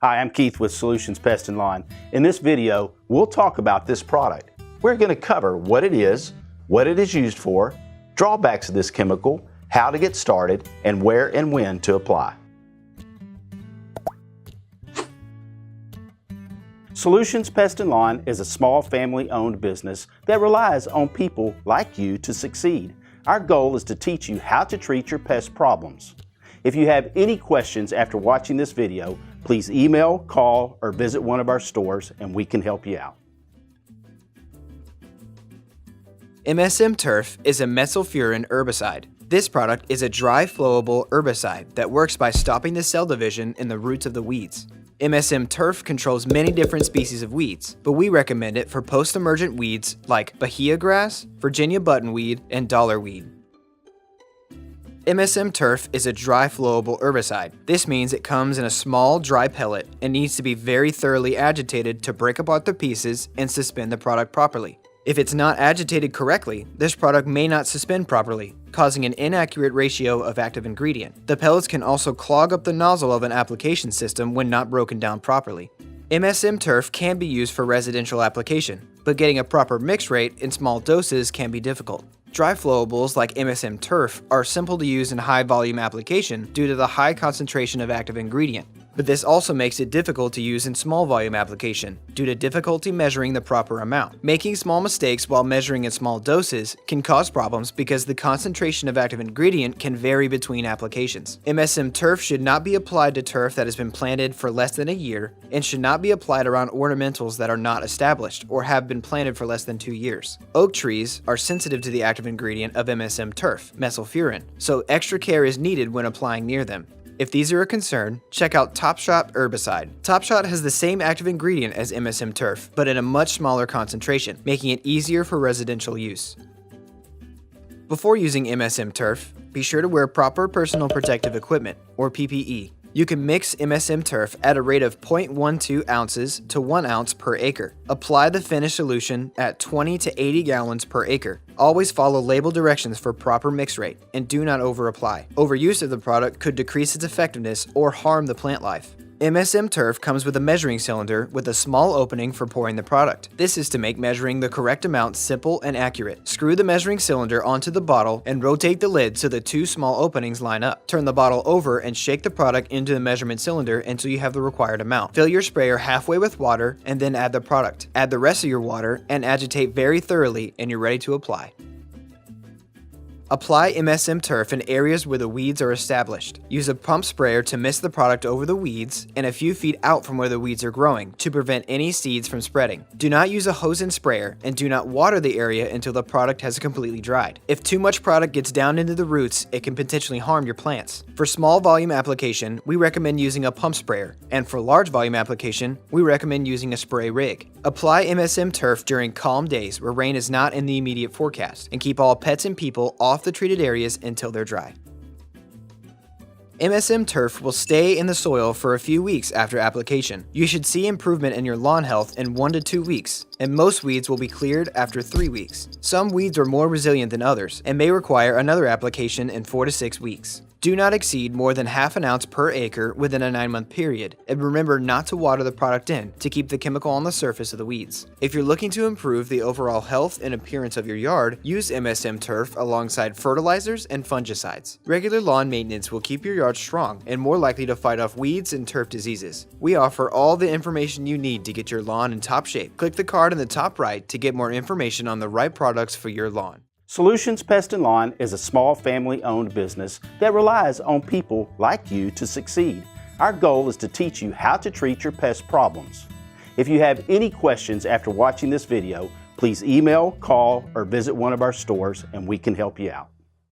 Hi, I'm Keith with Solutions Pest and Lawn. In this video, we'll talk about this product. We're going to cover what it is used for, drawbacks of this chemical, how to get started, and where and when to apply. Solutions Pest and Lawn is a small family-owned business that relies on people like you to succeed. Our goal is to teach you how to treat your pest problems. If you have any questions after watching this video, please email, call, or visit one of our stores and we can help you out. MSM Turf is a metsulfuron herbicide. This product is a dry flowable herbicide that works by stopping the cell division in the roots of the weeds. MSM Turf controls many different species of weeds, but we recommend it for post-emergent weeds like Bahiagrass, Virginia Buttonweed, and dollarweed. MSM Turf is a dry flowable herbicide. This means it comes in a small dry pellet and needs to be very thoroughly agitated to break apart the pieces and suspend the product properly. If it's not agitated correctly, this product may not suspend properly, causing an inaccurate ratio of active ingredient. The pellets can also clog up the nozzle of an application system when not broken down properly. MSM Turf can be used for residential application, but getting a proper mix rate in small doses can be difficult. Dry flowables like MSM Turf are simple to use in high volume application due to the high concentration of active ingredient, but this also makes it difficult to use in small volume application due to difficulty measuring the proper amount. Making small mistakes while measuring in small doses can cause problems because the concentration of active ingredient can vary between applications. MSM Turf should not be applied to turf that has been planted for less than a year and should not be applied around ornamentals that are not established or have been planted for less than 2 years. Oak trees are sensitive to the active ingredient of MSM Turf, metsulfuron, so extra care is needed when applying near them. If these are a concern, check out Top Shot herbicide. Top Shot has the same active ingredient as MSM Turf, but in a much smaller concentration, making it easier for residential use. Before using MSM Turf, be sure to wear proper personal protective equipment, or PPE. You can mix MSM Turf at a rate of 0.12 ounces to 1 ounce per acre. Apply the finished solution at 20 to 80 gallons per acre. Always follow label directions for proper mix rate, and do not over-apply. Overuse of the product could decrease its effectiveness or harm the plant life. MSM Turf comes with a measuring cylinder with a small opening for pouring the product. This is to make measuring the correct amount simple and accurate. Screw the measuring cylinder onto the bottle and rotate the lid so the two small openings line up. Turn the bottle over and shake the product into the measurement cylinder until you have the required amount. Fill your sprayer halfway with water and then add the product. Add the rest of your water and agitate very thoroughly and you're ready to apply. Apply MSM Turf in areas where the weeds are established. Use a pump sprayer to mist the product over the weeds and a few feet out from where the weeds are growing to prevent any seeds from spreading. Do not use a hose and sprayer and do not water the area until the product has completely dried. If too much product gets down into the roots, it can potentially harm your plants. For small volume application, we recommend using a pump sprayer, and for large volume application, we recommend using a spray rig. Apply MSM Turf during calm days where rain is not in the immediate forecast, and keep all pets and people off the treated areas until they're dry. MSM Turf will stay in the soil for a few weeks after application. You should see improvement in your lawn health in 1 to 2 weeks, and most weeds will be cleared after 3 weeks. Some weeds are more resilient than others and may require another application in 4 to 6 weeks. Do not exceed more than half an ounce per acre within a 9-month period, and remember not to water the product in to keep the chemical on the surface of the weeds. If you're looking to improve the overall health and appearance of your yard, use MSM Turf alongside fertilizers and fungicides. Regular lawn maintenance will keep your yard strong and more likely to fight off weeds and turf diseases. We offer all the information you need to get your lawn in top shape. Click the card in the top right to get more information on the right products for your lawn. Solutions Pest and Lawn is a small family-owned business that relies on people like you to succeed. Our goal is to teach you how to treat your pest problems. If you have any questions after watching this video, please email, call, or visit one of our stores and we can help you out.